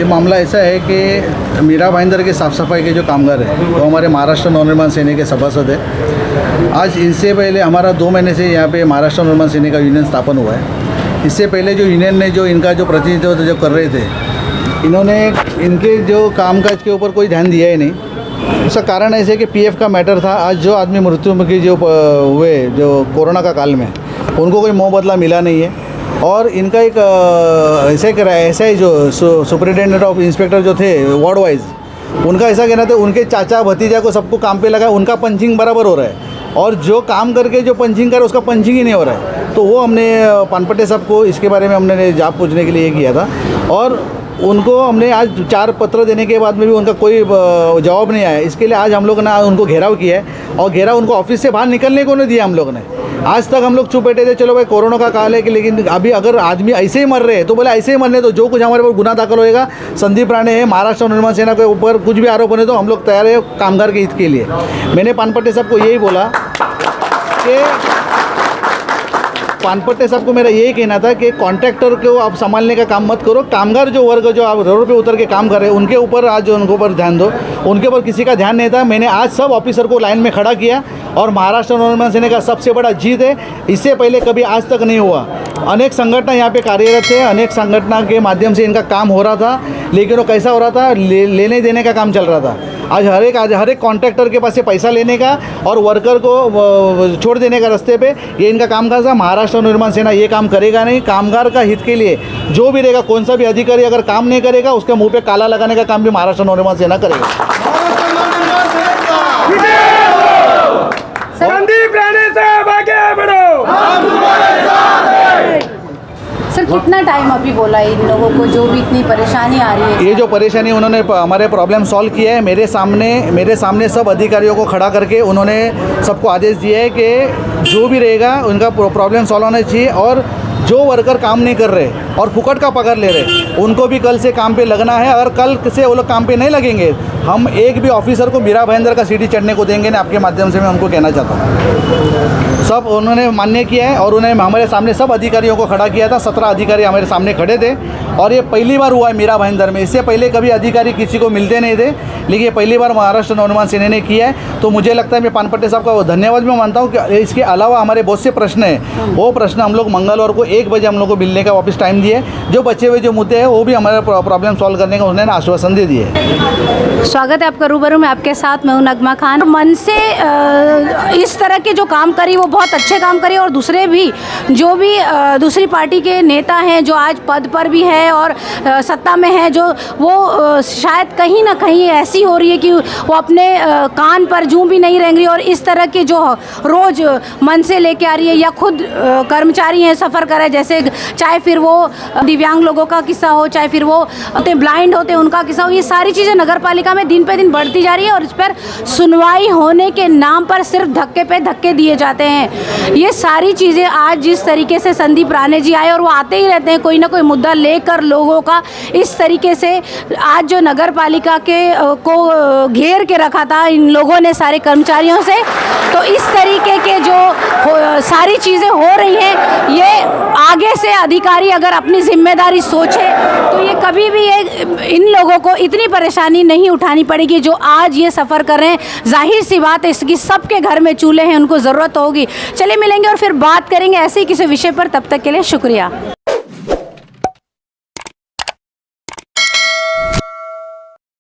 ये मामला ऐसा है कि मीरा भाईंदर के साफ़ सफाई के जो कामगार हैं वो हमारे महाराष्ट्र नवनिर्माण सेना के सभासद है। आज इनसे पहले हमारा 2 महीने से यहाँ पे महाराष्ट्र नवनिर्माण सेना का यूनियन स्थापन हुआ है। इससे पहले जो यूनियन ने जो इनका जो प्रतिनिधित्व जो कर रहे थे, इन्होंने इनके जो कामकाज के ऊपर कोई ध्यान दिया ही नहीं। उसका कारण ऐसे कि पीएफ का मैटर था। आज जो आदमी मृत्युमुखी जो हुए जो कोरोना का काल में, उनको कोई मोह बदला मिला नहीं है। और इनका एक ऐसा ही जो सुपरिटेंडेंट ऑफ इंस्पेक्टर जो थे वार्ड वाइज, उनका ऐसा कहना था उनके चाचा भतीजा को सबको काम पे लगा, उनका पंचिंग बराबर हो रहा है और जो काम करके जो पंचिंग करे उसका पंचिंग ही नहीं हो रहा है। तो वो हमने पानपट्टे साहब को इसके बारे में हमने जाप पूछने के लिए किया था और उनको हमने आज 4 पत्र देने के बाद में भी उनका कोई जवाब नहीं आया। इसके लिए आज हम लोग ने उनको घेराव किया है और घेराव उनको ऑफिस से बाहर निकलने को नहीं दिया हम लोग ने। आज तक हम लोग चुप बैठे थे, चलो भाई कोरोना का काल है कि, लेकिन अभी अगर आदमी ऐसे ही मर रहे हैं तो बोले ऐसे ही मरने तो जो कुछ हमारे ऊपर गुना दाखिल होएगा, संदीप राणे है, महाराष्ट्र निर्माण सेना के ऊपर कुछ भी आरोप होने तो हम लोग तैयार है कामगार के हित के लिए। मैंने पानपट्टे साहब को यही बोला कि पानपट्टे साहब को मेरा यही कहना था कि कॉन्ट्रैक्टर को आप संभालने का काम मत करो, कामगार जो वर्ग जो आप रोड पे उतर के काम कर रहे हैं उनके ऊपर आज उनके ऊपर ध्यान दो। उनके ऊपर किसी का ध्यान नहीं था। मैंने आज सब ऑफिसर को लाइन में खड़ा किया और महाराष्ट्र नवनिर्माण सेना का सबसे बड़ा जीत है। इससे पहले कभी आज तक नहीं हुआ। अनेक संगठन यहाँ पे कार्यरत थे, अनेक संगठन के माध्यम से इनका काम हो रहा था, लेकिन वो कैसा हो रहा था, लेने देने का काम चल रहा था। आज हर एक कॉन्ट्रैक्टर के पास से पैसा लेने का और वर्कर को छोड़ देने का रास्ते पे ये इनका काम था। महाराष्ट्र निर्माण सेना ये काम करेगा नहीं। कामगार का हित के लिए जो भी रहेगा, कौन सा भी अधिकारी अगर काम नहीं करेगा उसके मुंह पे काला लगाने का काम भी महाराष्ट्र नवनिर्माण सेना करेगा। संदीप राणे साहब आगे बढ़ो। सर कितना टाइम अभी बोला है इन लोगों को जो भी इतनी परेशानी आ रही है? ये जो परेशानी उन्होंने हमारे प्रॉब्लम सॉल्व किया है। मेरे सामने सब अधिकारियों को खड़ा करके उन्होंने सबको आदेश दिया है कि जो भी रहेगा उनका प्रॉब्लम सॉल्व होना चाहिए और जो वर्कर काम नहीं कर रहे और फुकट का पगार ले रहे उनको भी कल से काम पे लगना है। अगर कल से वो लोग काम पे नहीं लगेंगे, हम एक भी ऑफिसर को मीरा भाईंदर का सीढ़ी चढ़ने को देंगे नहीं। आपके माध्यम से मैं उनको कहना चाहता हूँ। सब उन्होंने मान्य किया है और उन्होंने हमारे सामने सब अधिकारियों को खड़ा किया था। 17 अधिकारी हमारे सामने खड़े थे और ये पहली बार हुआ है मीरा भाईंदर में। इससे पहले कभी अधिकारी किसी को मिलते नहीं थे, लेकिन ये पहली बार महाराष्ट्र नवनिर्माण सेना ने किया है। तो मुझे लगता है मैं पानपट्टे साहब का धन्यवाद भी मानता हूँ कि इसके अलावा हमारे बहुत से प्रश्न हैं, वो प्रश्न हम लोग मंगलवार को 1 बजे हम लोग को मिलने का वापस टाइम दिए। जो बचे हुए जो मुद्दे हैं वो भी हमारे प्रॉब्लम सॉल्व करने का उन्होंने आश्वासन दे दिए। स्वागत है आपका रूबरू में आपके साथ। मैं हूं नगमा खान। मन से इस तरह के जो काम करी वो बहुत अच्छे काम करी और दूसरे भी जो भी दूसरी पार्टी के नेता हैं जो आज पद पर भी है और सत्ता में है, जो वो शायद कहीं ना कहीं ऐसी हो रही है कि वो अपने कान पर जूं भी नहीं रहेंगी और इस तरह के जो रोज़ मन से लेके आ रही है या खुद कर्मचारी हैं सफ़र कर रहे हैं, जैसे चाहे फिर वो दिव्यांग लोगों का किस्सा हो, चाहे फिर वो ब्लाइंड होते उनका किस्सा हो, ये सारी चीज़ें नगर पालिका में दिन पे दिन बढ़ती जा रही है और इस पर सुनवाई होने के नाम पर सिर्फ धक्के पे धक्के दिए जाते हैं। ये सारी चीज़ें आज जिस तरीके से संदीप राणे जी आए और वो आते ही रहते हैं कोई ना कोई मुद्दा लेकर लोगों का, इस तरीके से आज जो नगर पालिका के को घेर के रखा था इन लोगों ने सारे कर्मचारियों से, तो इस तरीके के जो सारी चीज़ें हो रही हैं, ये आगे से अधिकारी अगर अपनी जिम्मेदारी सोचे तो ये कभी भी इन लोगों को इतनी परेशानी नहीं उठानी पड़ेगी जो आज ये सफ़र कर रहे हैं। जाहिर सी बात है इसकी सबके घर में चूल्हे हैं, उनको ज़रूरत होगी। चलिए मिलेंगे और फिर बात करेंगे ऐसे ही किसी विषय पर। तब तक के लिए शुक्रिया।